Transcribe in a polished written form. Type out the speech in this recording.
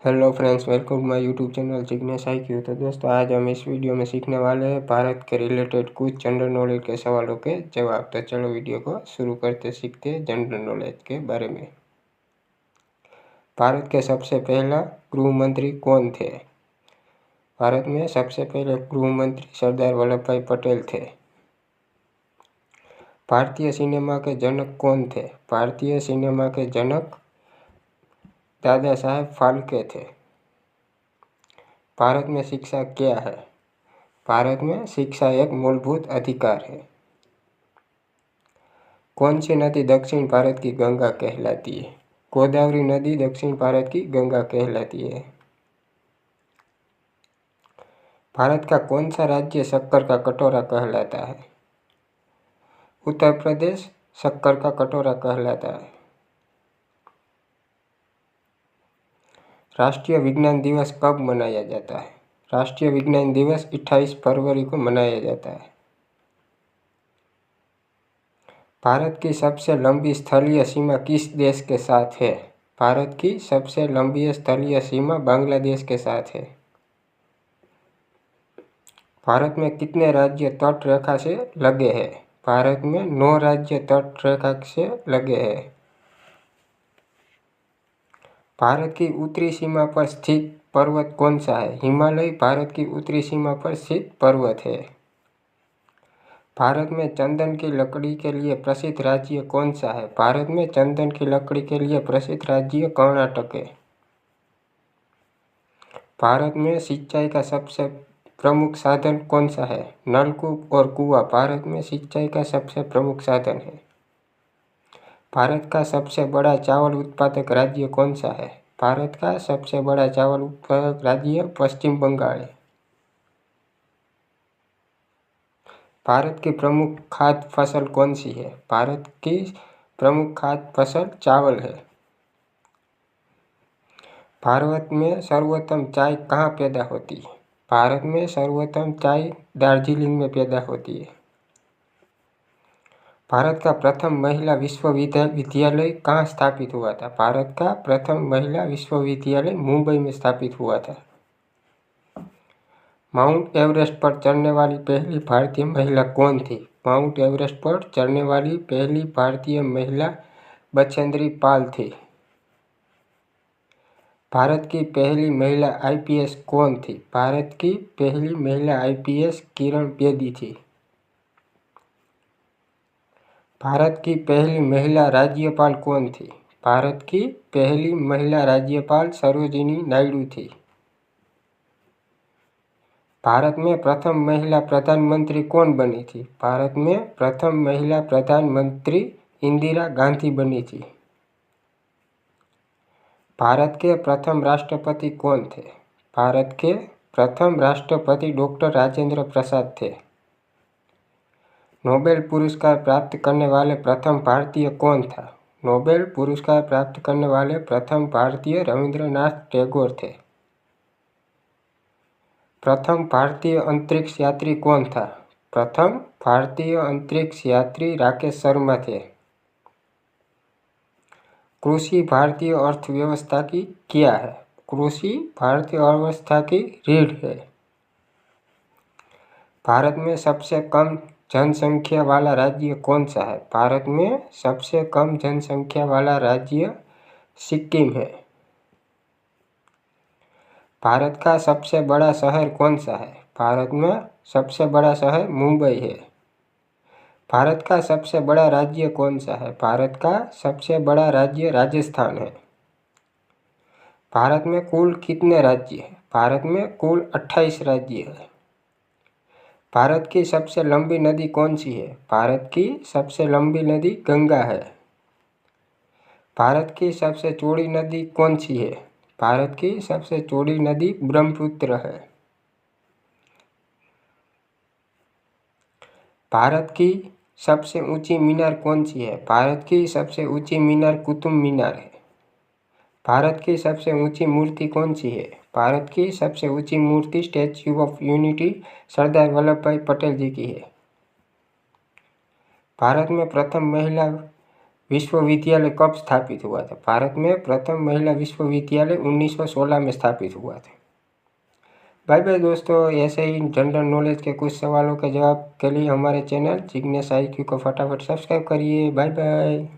Hello friends, welcome to my YouTube channel Jignesh IQ। तो दोस्तों, आज हम इस वीडियो में सीखने वाले हैं भारत के रिलेटेड कुछ जनरल नॉलेज के सवालों के जवाब। तो चलो वीडियो को शुरू करते सीखते हैं जनरल नॉलेज के बारे में। भारत के सबसे पहला गृह मंत्री कौन थे? भारत में सबसे पहले गृह मंत्री सरदार वल्लभ भाई पटेल थे। भारतीय सिनेमा के जनक कौन थे? भारतीय सिनेमा के जनक दादा साहेब फाल्के थे। भारत में शिक्षा क्या है? भारत में शिक्षा एक मूलभूत अधिकार है। कौन सी नदी दक्षिण भारत की गंगा कहलाती है? गोदावरी नदी दक्षिण भारत की गंगा कहलाती है। भारत का कौन सा राज्य शक्कर का कटोरा कहलाता है? उत्तर प्रदेश शक्कर का कटोरा कहलाता है। राष्ट्रीय विज्ञान दिवस कब मनाया जाता है? राष्ट्रीय विज्ञान दिवस 28 फरवरी को मनाया जाता है। भारत की सबसे लंबी स्थलीय सीमा किस देश के साथ है? भारत की सबसे लंबी स्थलीय सीमा बांग्लादेश के साथ है। भारत में कितने राज्य तट रेखा से लगे हैं? भारत में 9 राज्य तट रेखा से लगे हैं। भारत की उत्तरी सीमा पर स्थित पर्वत कौन सा है? हिमालय भारत की उत्तरी सीमा पर स्थित पर्वत है। भारत में चंदन की लकड़ी के लिए प्रसिद्ध राज्य कौन सा है? भारत में चंदन की लकड़ी के लिए प्रसिद्ध राज्य कर्नाटक है। भारत में सिंचाई का सबसे प्रमुख साधन कौन सा है? नलकूप और कुआं भारत में सिंचाई का सबसे प्रमुख साधन है। भारत का सबसे बड़ा चावल उत्पादक राज्य कौन सा है? भारत का सबसे बड़ा चावल उत्पादक राज्य पश्चिम बंगाल है। भारत की प्रमुख खाद्य फसल कौन सी है? भारत की प्रमुख खाद्य फसल चावल है। भारत में सर्वोत्तम चाय कहाँ पैदा होती है? भारत में सर्वोत्तम चाय दार्जिलिंग में पैदा होती है। भारत का प्रथम महिला विश्वविद्यालय कहाँ स्थापित हुआ था? भारत का प्रथम महिला विश्वविद्यालय मुंबई में स्थापित हुआ था। माउंट एवरेस्ट पर चढ़ने वाली पहली भारतीय महिला कौन थी? माउंट एवरेस्ट पर चढ़ने वाली पहली भारतीय महिला बछेंद्री पाल थी। भारत की पहली महिला IPS कौन थी? भारत की पहली महिला IPS किरण बेदी थी। भारत की पहली महिला राज्यपाल कौन थी? भारत की पहली महिला राज्यपाल सरोजिनी नायडू थी। भारत में प्रथम महिला प्रधानमंत्री कौन बनी थी? भारत में प्रथम महिला प्रधानमंत्री इंदिरा गांधी बनी थी। भारत के प्रथम राष्ट्रपति कौन थे? भारत के प्रथम राष्ट्रपति डॉक्टर राजेंद्र प्रसाद थे। नोबेल पुरस्कार प्राप्त करने वाले प्रथम भारतीय कौन था? नोबेल पुरस्कार प्राप्त करने वाले प्रथम भारतीय रविंद्रनाथ टैगोर थे। प्रथम भारतीय अंतरिक्ष यात्री कौन था? प्रथम भारतीय अंतरिक्ष यात्री राकेश शर्मा थे। कृषि भारतीय अर्थव्यवस्था की क्या है? कृषि भारतीय अर्थव्यवस्था की रीढ़ है। भारत में सबसे कम जनसंख्या वाला राज्य कौन सा है? भारत में सबसे कम जनसंख्या वाला राज्य सिक्किम है। भारत का सबसे बड़ा शहर कौन सा है? भारत में सबसे बड़ा शहर मुंबई है। भारत का सबसे बड़ा राज्य कौन सा है? भारत का सबसे बड़ा राज्य राजस्थान है। भारत में कुल कितने राज्य हैं? भारत में कुल 28 राज्य हैं। भारत की सबसे लंबी नदी कौन सी है? भारत की सबसे लंबी नदी गंगा है। भारत की सबसे चौड़ी नदी कौन सी है? भारत की सबसे चौड़ी नदी ब्रह्मपुत्र है। भारत की सबसे ऊंची मीनार कौन सी है? भारत की सबसे ऊंची मीनार कुतुब मीनार है। भारत की सबसे ऊंची मूर्ति कौन सी है? भारत की सबसे ऊंची मूर्ति statue of unity Sardar Vallabh भाई पटेल जी की है। भारत में प्रथम महिला विश्वविद्यालय कब स्थापित हुआ था? भारत में प्रथम महिला विश्वविद्यालय 1916 में स्थापित हुआ था। बाय बाय दोस्तों, ऐसे ही जनरल नॉलेज के कुछ सवालों के जवाब के लिए हमारे चैनल जिग्नेश IQ को फटाफट सब्सक्राइब करिए। Bye bye.